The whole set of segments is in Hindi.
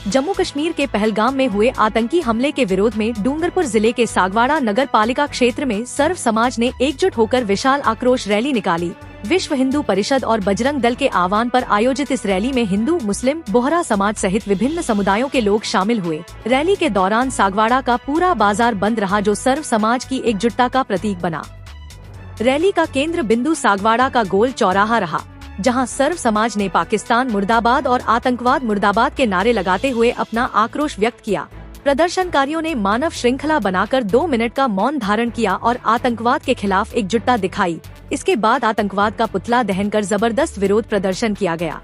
जम्मू कश्मीर के पहलगाम में हुए आतंकी हमले के विरोध में डूंगरपुर जिले के सागवाड़ा नगर पालिका क्षेत्र में सर्व समाज ने एकजुट होकर विशाल आक्रोश रैली निकाली। विश्व हिंदू परिषद और बजरंग दल के आह्वान पर आयोजित इस रैली में हिंदू, मुस्लिम, बोहरा समाज सहित विभिन्न समुदायों के लोग शामिल हुए। रैली के दौरान सागवाड़ा का पूरा बाजार बंद रहा, जो सर्व समाज की एकजुटता का प्रतीक बना। रैली का केंद्र बिंदु सागवाड़ा का गोल चौराहा रहा, जहां सर्व समाज ने पाकिस्तान मुर्दाबाद और आतंकवाद मुर्दाबाद के नारे लगाते हुए अपना आक्रोश व्यक्त किया। प्रदर्शनकारियों ने मानव श्रृंखला बनाकर 2 मिनट का मौन धारण किया और आतंकवाद के खिलाफ एकजुटता दिखाई। इसके बाद आतंकवाद का पुतला दहन कर जबरदस्त विरोध प्रदर्शन किया गया।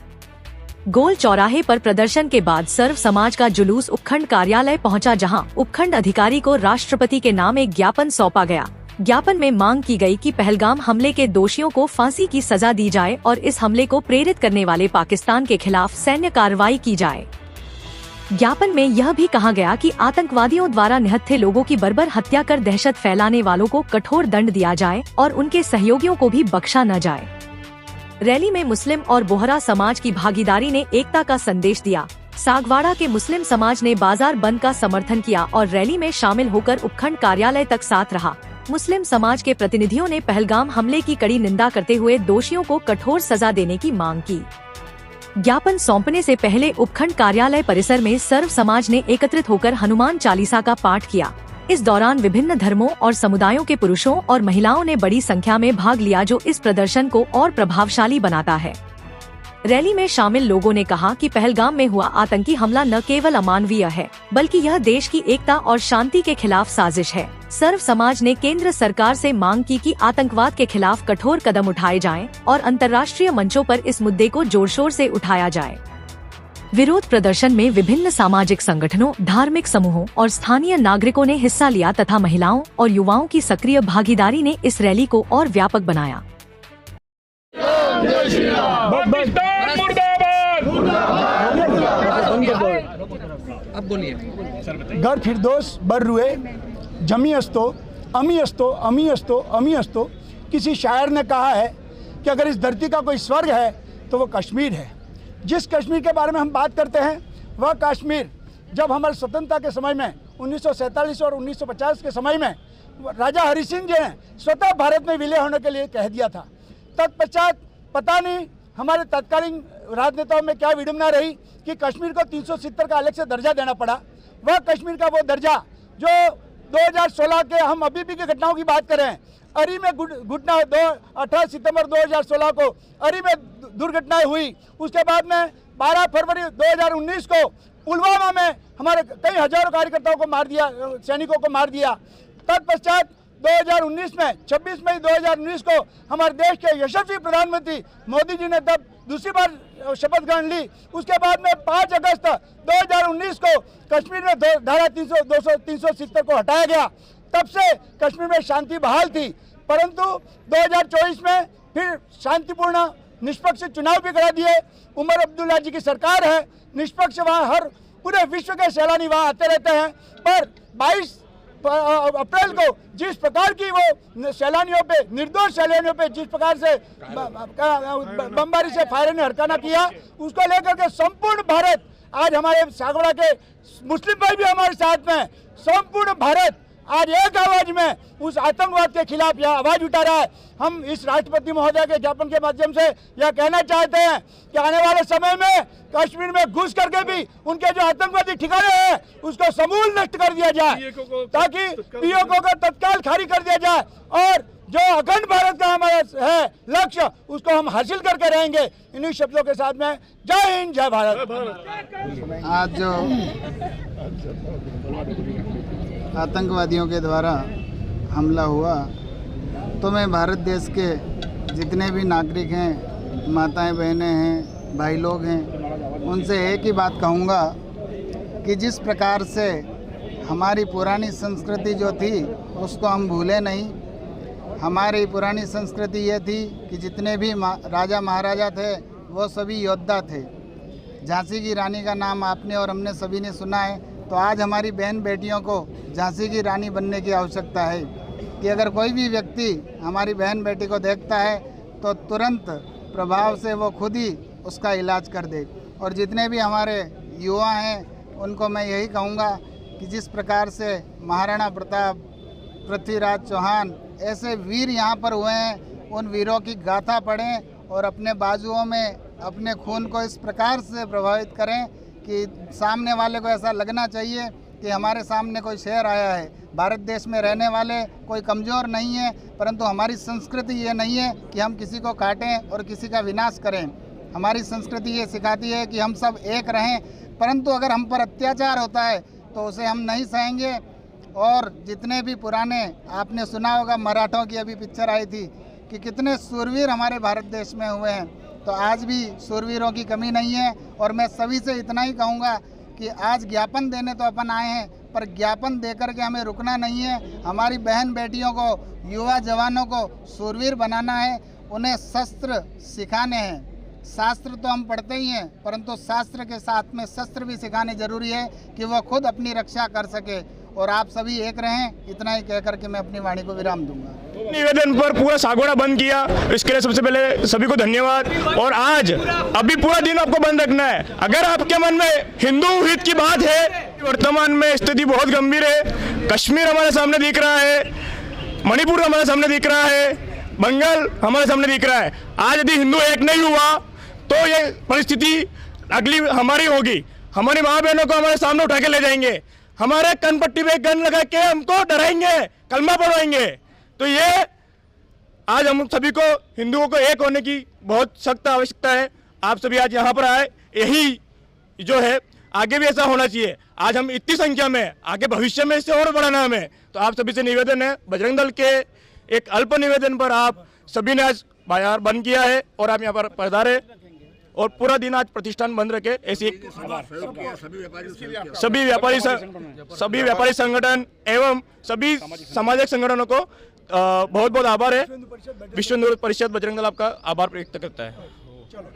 गोल चौराहे पर प्रदर्शन के बाद सर्व समाज का जुलूस उपखंड कार्यालय पहुंचा, जहां उपखंड अधिकारी को राष्ट्रपति के नाम एक ज्ञापन सौंपा गया। ज्ञापन में मांग की गई कि पहलगाम हमले के दोषियों को फांसी की सजा दी जाए और इस हमले को प्रेरित करने वाले पाकिस्तान के खिलाफ सैन्य कार्रवाई की जाए। ज्ञापन में यह भी कहा गया कि आतंकवादियों द्वारा निहत्थे लोगों की बर्बर हत्या कर दहशत फैलाने वालों को कठोर दंड दिया जाए और उनके सहयोगियों को भी बख्शा न जाए। रैली में मुस्लिम और बोहरा समाज की भागीदारी ने एकता का संदेश दिया। सागवाड़ा के मुस्लिम समाज ने बाजार बंद का समर्थन किया और रैली में शामिल होकर उपखंड कार्यालय तक साथ रहा। मुस्लिम समाज के प्रतिनिधियों ने पहलगाम हमले की कड़ी निंदा करते हुए दोषियों को कठोर सजा देने की मांग की। ज्ञापन सौंपने से पहले उपखंड कार्यालय परिसर में सर्व समाज ने एकत्रित होकर हनुमान चालीसा का पाठ किया। इस दौरान विभिन्न धर्मों और समुदायों के पुरुषों और महिलाओं ने बड़ी संख्या में भाग लिया, जो इस प्रदर्शन को और प्रभावशाली बनाता है। रैली में शामिल लोगों ने कहा कि पहलगाम में हुआ आतंकी हमला न केवल अमानवीय है, बल्कि यह देश की एकता और शांति के खिलाफ साजिश है। सर्व समाज ने केंद्र सरकार से मांग की कि आतंकवाद के खिलाफ कठोर कदम उठाए जाएं और अंतर्राष्ट्रीय मंचों पर इस मुद्दे को जोर शोर से उठाया जाए। विरोध प्रदर्शन में विभिन्न सामाजिक संगठनों, धार्मिक समूहों और स्थानीय नागरिकों ने हिस्सा लिया तथा महिलाओं और युवाओं की सक्रिय भागीदारी ने इस रैली को और व्यापक बनाया। अब बोलिए। घर फिरदौस बर रुए जमी अस्तो अमी अस्तो अमी अस्तो अमी अस्तो। किसी शायर ने कहा है कि अगर इस धरती का कोई स्वर्ग है तो वो कश्मीर है। जिस कश्मीर के बारे में हम बात करते हैं वह कश्मीर जब हमारे स्वतंत्रता के समय में 1947 और 1950 के समय में राजा हरि सिंह जी ने स्वतः भारत में विलय होने के लिए कह दिया था। तत्पश्चात पता नहीं हमारे तत्कालीन राजनेताओं में क्या विडंबना रही कि कश्मीर को 370 का अलग से दर्जा देना पड़ा। वह कश्मीर का वो दर्जा जो 2016 के हम अभी भी की घटनाओं की बात करें, अरी में घटना 18 सितंबर 2016 को अरी में दुर्घटनाएं हुई। उसके बाद में 12 फरवरी 2019 को पुलवामा में हमारे कई हजारों कार्यकर्ताओं को मार दिया, सैनिकों को मार दिया। तत्पश्चात 2019 में 26 मई 2019 को हमारे देश के यशस्वी प्रधानमंत्री मोदी जी ने तब दूसरी बार शपथ ग्रहण ली। उसके बाद में 5 अगस्त 2019 को कश्मीर में धारा 370 को हटाया गया। तब से कश्मीर में शांति बहाल थी, परंतु 2024 में फिर शांतिपूर्ण निष्पक्ष चुनाव भी करा दिए। उमर अब्दुल्ला जी की सरकार है, निष्पक्ष वहाँ हर पूरे विश्व के सैलानी वहाँ आते रहते हैं। पर 22 अप्रैल को जिस प्रकार की वो सैलानियों पे, निर्दोष सैलानियों पे जिस प्रकार से बमबारी से फायरिंग ने हरकाना किया, उसको लेकर के संपूर्ण भारत, आज हमारे सागवाड़ा के मुस्लिम भाई भी हमारे साथ में, संपूर्ण भारत आज एक आवाज में उस आतंकवाद के खिलाफ यह आवाज उठा रहा है। हम इस राष्ट्रपति महोदय के ज्ञापन के माध्यम से यह कहना चाहते हैं कि आने वाले समय में कश्मीर में घुस करके भी उनके जो आतंकवादी ठिकाने हैं उसको समूल नष्ट कर दिया जाए, ताकि पीओके को तत्काल खारिज कर दिया जाए और जो अखंड भारत का हमारा है लक्ष्य उसको हम हासिल करके रहेंगे। इन्हीं शब्दों के साथ में जय हिंद, जय भारत। आज जो आतंकवादियों के द्वारा हमला हुआ, तो मैं भारत देश के जितने भी नागरिक हैं, माताएं बहनें हैं, भाई लोग हैं, उनसे एक ही बात कहूँगा कि जिस प्रकार से हमारी पुरानी संस्कृति जो थी उसको हम भूले नहीं। हमारी पुरानी संस्कृति ये थी कि जितने भी राजा महाराजा थे वो सभी योद्धा थे। झांसी की रानी का नाम आपने और हमने सभी ने सुना है। तो आज हमारी बहन बेटियों को झांसी की रानी बनने की आवश्यकता है कि अगर कोई भी व्यक्ति हमारी बहन बेटी को देखता है तो तुरंत प्रभाव से वो खुद ही उसका इलाज कर दे। और जितने भी हमारे युवा हैं उनको मैं यही कहूँगा कि जिस प्रकार से महाराणा प्रताप, पृथ्वीराज चौहान ऐसे वीर यहाँ पर हुए हैं, उन वीरों की गाथा पढ़ें और अपने बाजुओं में अपने खून को इस प्रकार से प्रभावित करें कि सामने वाले को ऐसा लगना चाहिए कि हमारे सामने कोई शेर आया है। भारत देश में रहने वाले कोई कमज़ोर नहीं है, परंतु हमारी संस्कृति ये नहीं है कि हम किसी को काटें और किसी का विनाश करें। हमारी संस्कृति ये सिखाती है कि हम सब एक रहें, परंतु अगर हम पर अत्याचार होता है तो उसे हम नहीं सहेंगे। और जितने भी पुराने, आपने सुना होगा मराठों की अभी पिक्चर आई थी कि कितने सूरवीर हमारे भारत देश में हुए हैं, तो आज भी सूरवीरों की कमी नहीं है। और मैं सभी से इतना ही कहूँगा कि आज ज्ञापन देने तो अपन आए हैं, पर ज्ञापन देकर के हमें रुकना नहीं है। हमारी बहन बेटियों को, युवा जवानों को सूरवीर बनाना है, उन्हें शस्त्र सिखाने हैं। शास्त्र तो हम पढ़ते ही हैं, परंतु शास्त्र के साथ में शस्त्र भी सिखाने जरूरी है कि वह खुद अपनी रक्षा कर सके। और आप सभी एक रहें, इतना ही कहकर के मैं अपनी वाणी को विराम दूंगा। निवेदन पर पूरा सागवाड़ा बंद किया, इसके लिए सबसे पहले सभी को धन्यवाद। और आज अभी पूरा दिन आपको बंद रखना है। अगर आपके मन में हिंदू हित की बात है, वर्तमान में स्थिति बहुत गंभीर है। कश्मीर हमारे सामने दिख रहा है, मणिपुर हमारे सामने दिख रहा है, बंगाल हमारे सामने दिख रहा है। आज यदि हिंदू एक नहीं हुआ तो ये परिस्थिति अगली हमारी होगी। हमारी माँ बहनों को हमारे सामने उठा के ले जाएंगे, हमारे कनपट्टी पे गन लगा के हमको डराएंगे, कलमा पढ़वाएंगे। तो ये आज हम सभी को, हिंदुओं को एक होने की बहुत सख्त आवश्यकता है। आप सभी आज यहाँ पर आए, यही जो है आगे भी ऐसा होना चाहिए। आज हम इतनी संख्या में, आगे भविष्य में इससे और बढ़ाना हमें। तो आप सभी से निवेदन है, बजरंग दल के एक अल्प निवेदन पर आप सभी ने आज बाजार बंद किया है और आप यहाँ पर पधारे और पूरा दिन आज प्रतिष्ठान बंद रखे। ऐसी सभी व्यापारी संगठन एवं सभी सामाजिक संगठनों को बहुत बहुत आभार है। विश्व हिंदू परिषद बजरंग दल आपका आभार व्यक्त करता है।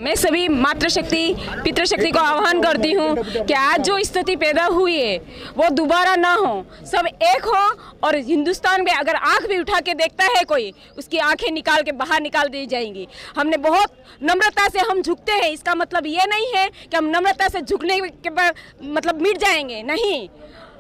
मैं सभी मातृशक्ति, पितृशक्ति को आह्वान करती हूँ कि आज जो स्थिति पैदा हुई है वो दोबारा ना हो, सब एक हो। और हिंदुस्तान में अगर आंख भी उठा के देखता है कोई, उसकी आंखें निकाल के बाहर निकाल दी जाएंगी। हमने बहुत नम्रता से हम झुकते हैं, इसका मतलब ये नहीं है कि हम नम्रता से झुकने के बाद मतलब मिट जाएंगे, नहीं।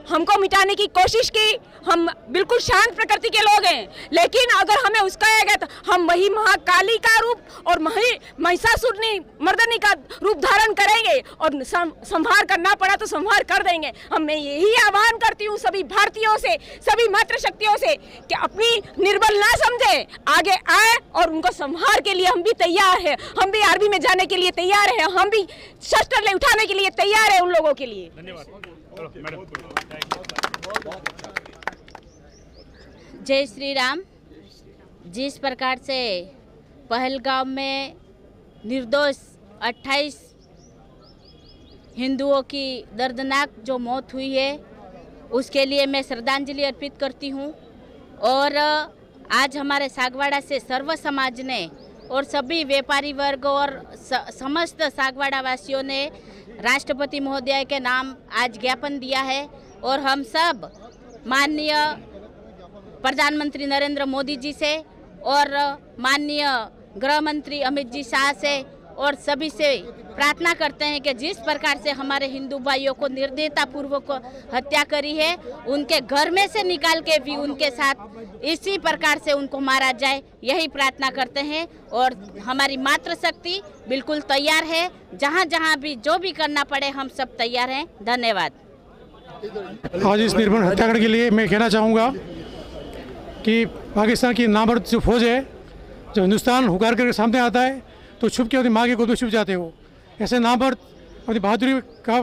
हमको मिटाने की कोशिश की, हम बिल्कुल शांत प्रकृति के लोग हैं, लेकिन अगर हमें उसकाया गया तो हम वही महाकाली का रूप और महिषासुरनी मर्दनी का रूप धारण करेंगे और संहार करना पड़ा तो संहार कर देंगे। मैं यही आह्वान करती हूँ सभी भारतीयों से, सभी मातृशक्तियों से कि अपनी निर्बल ना समझे, आगे आए और उनको संहार के लिए हम भी तैयार हैं। हम भी आर्मी में जाने के लिए तैयार हैं, हम भी शस्त्र ले उठाने के लिए तैयार हैं उन लोगों के लिए। धन्यवाद। जय श्री राम। जिस प्रकार से पहलगाम में निर्दोष 28 हिंदुओं की दर्दनाक जो मौत हुई है, उसके लिए मैं श्रद्धांजलि अर्पित करती हूँ। और आज हमारे सागवाड़ा से सर्व समाज ने और सभी व्यापारी वर्ग और समस्त सागवाड़ा वासियों ने राष्ट्रपति महोदय के नाम आज ज्ञापन दिया है। और हम सब माननीय प्रधानमंत्री नरेंद्र मोदी जी से और माननीय गृह मंत्री अमित जी शाह से और सभी से प्रार्थना करते हैं कि जिस प्रकार से हमारे हिंदू भाइयों को निर्दयतापूर्वक हत्या करी है, उनके घर में से निकाल के भी उनके साथ इसी प्रकार से उनको मारा जाए, यही प्रार्थना करते हैं। और हमारी मातृशक्ति बिल्कुल तैयार है, जहाँ जहाँ भी जो भी करना पड़े हम सब तैयार हैं। धन्यवाद। आज इस निर्मम हत्याकांड के लिए मैं कहना चाहूँगा कि पाकिस्तान की नामर्द जो फौज है, जब हिंदुस्तान हुकार करके सामने आता है तो छुप के अपनी माँ के गोद में छुप जाते हो। ऐसे नामर्द अपनी बहादुरी का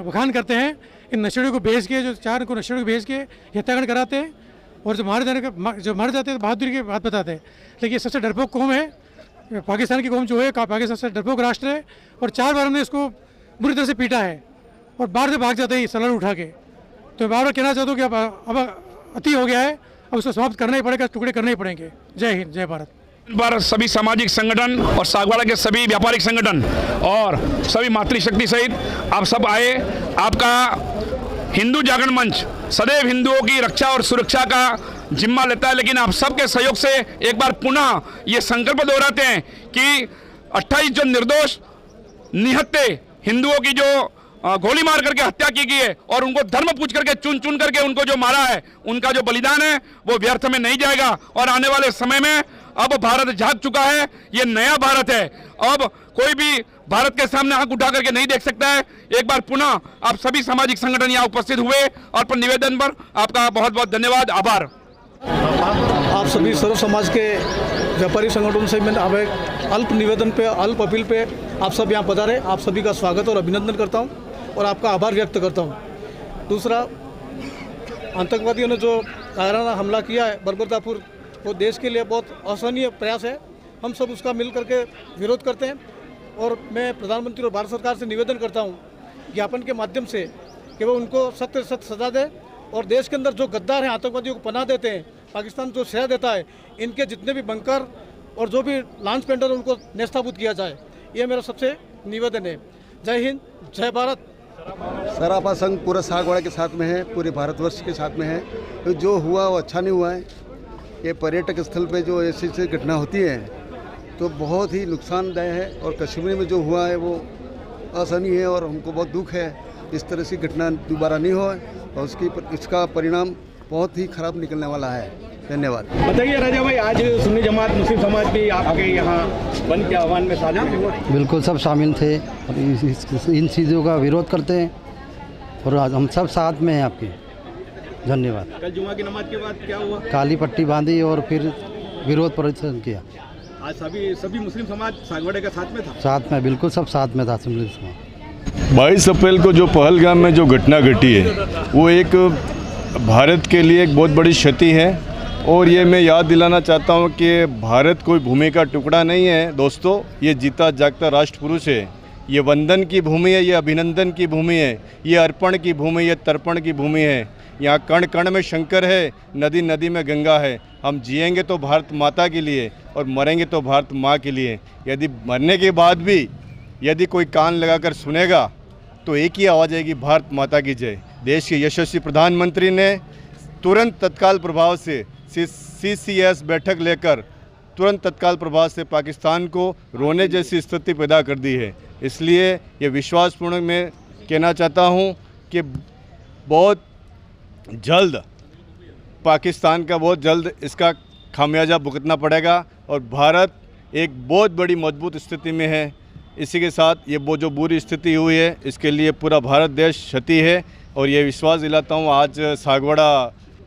बखान करते हैं। इन नशेड़ियों को भेज के, जो 4 को नशेड़ियों को भेज के हत्याकांड कराते हैं और जो मार जाते हैं तो बहादुरी की बात बताते हैं। लेकिन सबसे डरपोक कौम है पाकिस्तान की कौम, जो है पाकिस्तान से डरपोक राष्ट्र है। और 4 बार हमने इसको बुरी तरह से पीटा है और बाहर से भाग जाते हैं सलार उठा के। तो बार बार कहना चाहता हूँ कि अब अति हो गया है, अब उसको समाप्त करना ही पड़ेगा, टुकड़े करने ही पड़ेंगे। जय हिंद, जय भारत। पर सभी सामाजिक संगठन और सागवाड़ा के सभी व्यापारिक संगठन और सभी मातृशक्ति सहित आप सब आए। आपका हिंदू जागरण मंच सदैव हिंदुओं की रक्षा और सुरक्षा का जिम्मा लेता है, लेकिन आप सबके सहयोग से एक बार पुनः ये संकल्प दोहराते हैं कि 28 जो निर्दोष निहत्थे हिंदुओं की जो गोली मार करके हत्या की गई है और उनको धर्म पूछ करके चुन चुन करके उनको जो मारा है, उनका जो बलिदान है वो व्यर्थ में नहीं जाएगा। और आने वाले समय में अब भारत जाग चुका है, ये नया भारत है। अब कोई भी भारत के सामने आंख उठा करके नहीं देख सकता है। एक बार पुनः आप सभी सामाजिक संगठन यहाँ उपस्थित हुए और पर निवेदन पर आपका बहुत बहुत धन्यवाद, आभार। आप सभी सर्व समाज के व्यापारी संगठनों से मैं अब एक अल्प निवेदन पे, अल्प अपील पे आप सब यहाँ पधारे। आप सभी का स्वागत और अभिनंदन करता हूँ और आपका आभार व्यक्त करता हूँ। दूसरा, आतंकवादियों ने जो कायराना हमला किया है बर्बरतापुर, वो देश के लिए बहुत असहनीय प्रयास है। हम सब उसका मिल करके विरोध करते हैं और मैं प्रधानमंत्री और भारत सरकार से निवेदन करता हूँ ज्ञापन के माध्यम से कि वो उनको सख्त से सख्त सजा दे और देश के अंदर जो गद्दार हैं, आतंकवादियों को पनाह देते हैं, पाकिस्तान जो श्रेय देता है, इनके जितने भी बंकर और जो भी लॉन्च पेंडर उनको नेस्ताबूद किया जाए, ये मेरा सबसे निवेदन है। जय हिंद, जय भारत। सराफा संघ पूरा सागवाड़ा के साथ में है, पूरे भारतवर्ष के साथ में है। तो जो हुआ वो अच्छा नहीं हुआ है। ये पर्यटक स्थल पे जो ऐसी घटना होती है तो बहुत ही नुकसानदायक है और कश्मीर में जो हुआ है वो असहनीय है और हमको बहुत दुख है। इस तरह की घटना दोबारा नहीं हो और इसका परिणाम बहुत ही खराब निकलने वाला है। धन्यवाद। बताइए राजा भाई, आज सुन्नी जमात मुस्लिम समाज भी आपके यहाँ बंद के आह्वान में शामिल हुआ? बिल्कुल, सब शामिल थे और इन चीज़ों का विरोध करते हैं और आज हम सब साथ में हैं आपके। धन्यवाद। कल जुमा की नमाज के बाद क्या हुआ? काली पट्टी बांधी और फिर विरोध प्रदर्शन किया। आज सभी मुस्लिम समाज सागवाड़े के साथ में था? साथ में, बिल्कुल सब साथ में था। मुस्लिम समाज 22 अप्रैल को जो पहलगाम में जो घटना घटी है वो एक भारत के लिए एक बहुत बड़ी क्षति है। और ये मैं याद दिलाना चाहता हूँ कि भारत कोई भूमि का टुकड़ा नहीं है दोस्तों, ये जीता जागता राष्ट्र पुरुष है। ये वंदन की भूमि है, ये अभिनंदन की भूमि है, ये अर्पण की भूमि, ये तर्पण की भूमि है। यहाँ कण कण में शंकर है, नदी नदी में गंगा है। हम जिएंगे तो भारत माता के लिए और मरेंगे तो भारत माँ के लिए। यदि मरने के बाद भी यदि कोई कान लगाकर सुनेगा तो एक ही आवाज़ आएगी, भारत माता की जय। देश के यशस्वी प्रधानमंत्री ने तुरंत तत्काल प्रभाव से CCS बैठक लेकर तुरंत तत्काल प्रभाव से पाकिस्तान को रोने जैसी स्थिति पैदा कर दी है। इसलिए ये विश्वासपूर्ण मैं कहना चाहता हूँ कि बहुत जल्द पाकिस्तान का बहुत जल्द इसका खामियाजा भुगतना पड़ेगा और भारत एक बहुत बड़ी मजबूत स्थिति में है। इसी के साथ ये वो जो बुरी स्थिति हुई है इसके लिए पूरा भारत देश क्षति है और ये विश्वास दिलाता हूँ आज सागवाड़ा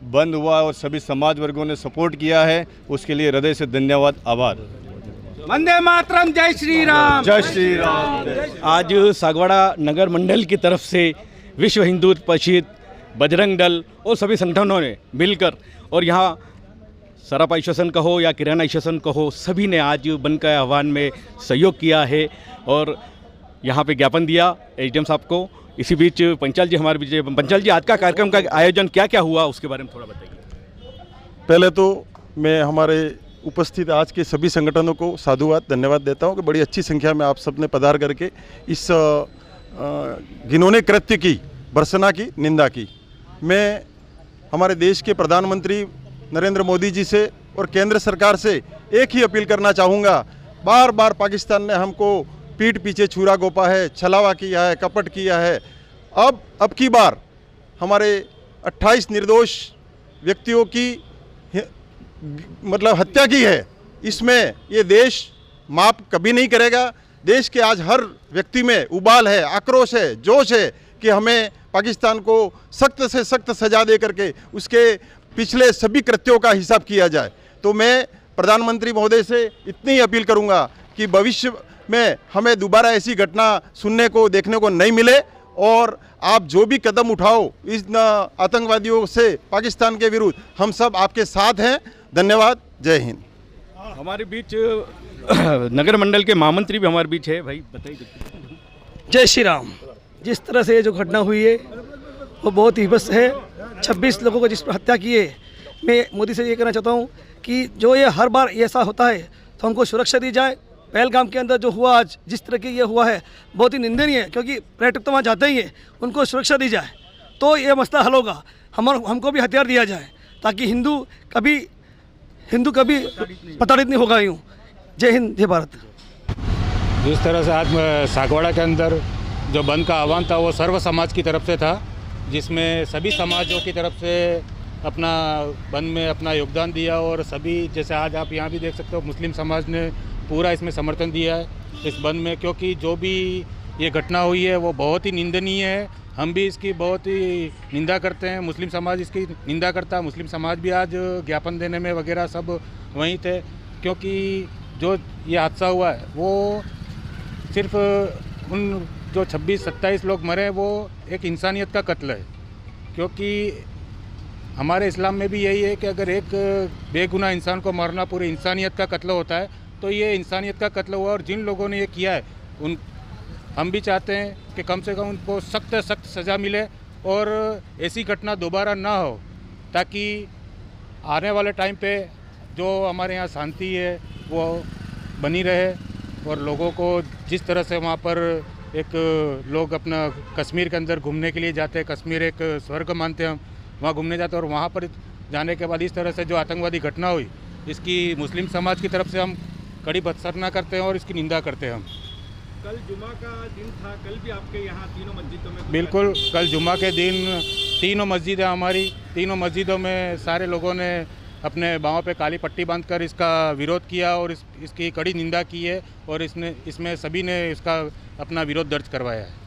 बंद हुआ और सभी समाज वर्गों ने सपोर्ट किया है, उसके लिए हृदय से धन्यवाद, आभार। वंदे मातरम, जय श्री राम। जय श्री राम। आज सागवाड़ा नगर मंडल की तरफ से विश्व हिंदू परिषद, बजरंग दल और सभी संगठनों ने मिलकर और यहाँ सराफा स्टेशन कहो या किराना स्टेशन कहो, सभी ने आज बंद के आह्वान में सहयोग किया है और यहाँ पे ज्ञापन दिया एसडीएम साहब को। इसी बीच पंचाल जी हमारे बीच। पंचाल जी, आज का कार्यक्रम का आयोजन क्या क्या हुआ उसके बारे में थोड़ा बताइए। पहले तो मैं हमारे उपस्थित आज के सभी संगठनों को साधुवाद धन्यवाद देता हूँ कि बड़ी अच्छी संख्या में आप सबने पधार करके इस घिनौने कृत्य की, भर्त्सना की निंदा की। मैं हमारे देश के प्रधानमंत्री नरेंद्र मोदी जी से और केंद्र सरकार से एक ही अपील करना चाहूँगा। बार बार पाकिस्तान ने हमको पीठ पीछे छुरा गोपा है, छलावा किया है, कपट किया है। अब की बार हमारे 28 निर्दोष व्यक्तियों की मतलब हत्या की है, इसमें ये देश माफ़ कभी नहीं करेगा। देश के आज हर व्यक्ति में उबाल है, आक्रोश है, जोश है कि हमें पाकिस्तान को सख्त से सख्त सजा दे करके उसके पिछले सभी कृत्यों का हिसाब किया जाए। तो मैं प्रधानमंत्री महोदय से इतनी अपील करूंगा कि भविष्य में हमें दोबारा ऐसी घटना सुनने को, देखने को नहीं मिले और आप जो भी कदम उठाओ इस आतंकवादियों से पाकिस्तान के विरुद्ध, हम सब आपके साथ हैं। धन्यवाद, जय हिंद। हमारे बीच नगर मंडल के महामंत्री भी हमारे बीच है, भाई बताइए। जय श्री राम। जिस तरह से जो घटना हुई है वो बहुत ही बस है। 26 लोगों को जिस पर हत्या की है, मैं मोदी से ये कहना चाहता हूँ कि जो ये हर बार ऐसा होता है तो हमको सुरक्षा दी जाए। पहलगाम के अंदर जो हुआ आज, जिस तरह की ये हुआ है, बहुत ही निंदनीय है, क्योंकि पर्यटक तो वहाँ जाते ही हैं, उनको सुरक्षा दी जाए तो ये मसला हल होगा। हमको भी हथियार दिया जाए ताकि हिंदू कभी प्रताड़ित नहीं होगा यूँ। जय हिंद, जय भारत। जिस तरह से आज सागवाड़ा के अंदर जो बंद का आह्वान था वो सर्व समाज की तरफ से था, जिसमें सभी समाजों की तरफ से अपना बंद में अपना योगदान दिया। और सभी, जैसे आज आप यहाँ भी देख सकते हो, मुस्लिम समाज ने पूरा इसमें समर्थन दिया है इस बंद में, क्योंकि जो भी ये घटना हुई है वो बहुत ही निंदनीय है। हम भी इसकी बहुत ही निंदा करते हैं, मुस्लिम समाज इसकी निंदा करता है। मुस्लिम समाज भी आज ज्ञापन देने में वगैरह सब वहीं थे, क्योंकि जो ये हादसा हुआ है वो सिर्फ उन जो 26-27 लोग मरे वो एक इंसानियत का कत्ल है। क्योंकि हमारे इस्लाम में भी यही है कि अगर एक बेगुनाह इंसान को मारना पूरी इंसानियत का कत्ल होता है, तो ये इंसानियत का कत्ल हुआ। और जिन लोगों ने ये किया है हम भी चाहते हैं कि कम से कम उनको सख्त सज़ा मिले और ऐसी घटना दोबारा ना हो, ताकि आने वाले टाइम पे जो हमारे यहाँ शांति है वो बनी रहे। और लोगों को जिस तरह से वहाँ पर एक लोग अपना कश्मीर के अंदर घूमने के लिए जाते हैं, कश्मीर एक स्वर्ग मानते हैं हम, वहाँ घूमने जाते हैं, और वहाँ पर जाने के बाद इस तरह से जो आतंकवादी घटना हुई, इसकी मुस्लिम समाज की तरफ से हम कड़ी भर्त्सना करते हैं और इसकी निंदा करते हैं हम। कल जुमा का दिन था, कल भी आपके यहाँ तीनों मस्जिदों में? बिल्कुल, कल जुमा के दिन तीनों मस्जिद है हमारी, तीनों मस्जिदों में सारे लोगों ने अपने बाहों पे काली पट्टी बांधकर इसका विरोध किया और इसकी कड़ी निंदा की है। और इसमें सभी ने इसका अपना विरोध दर्ज करवाया है।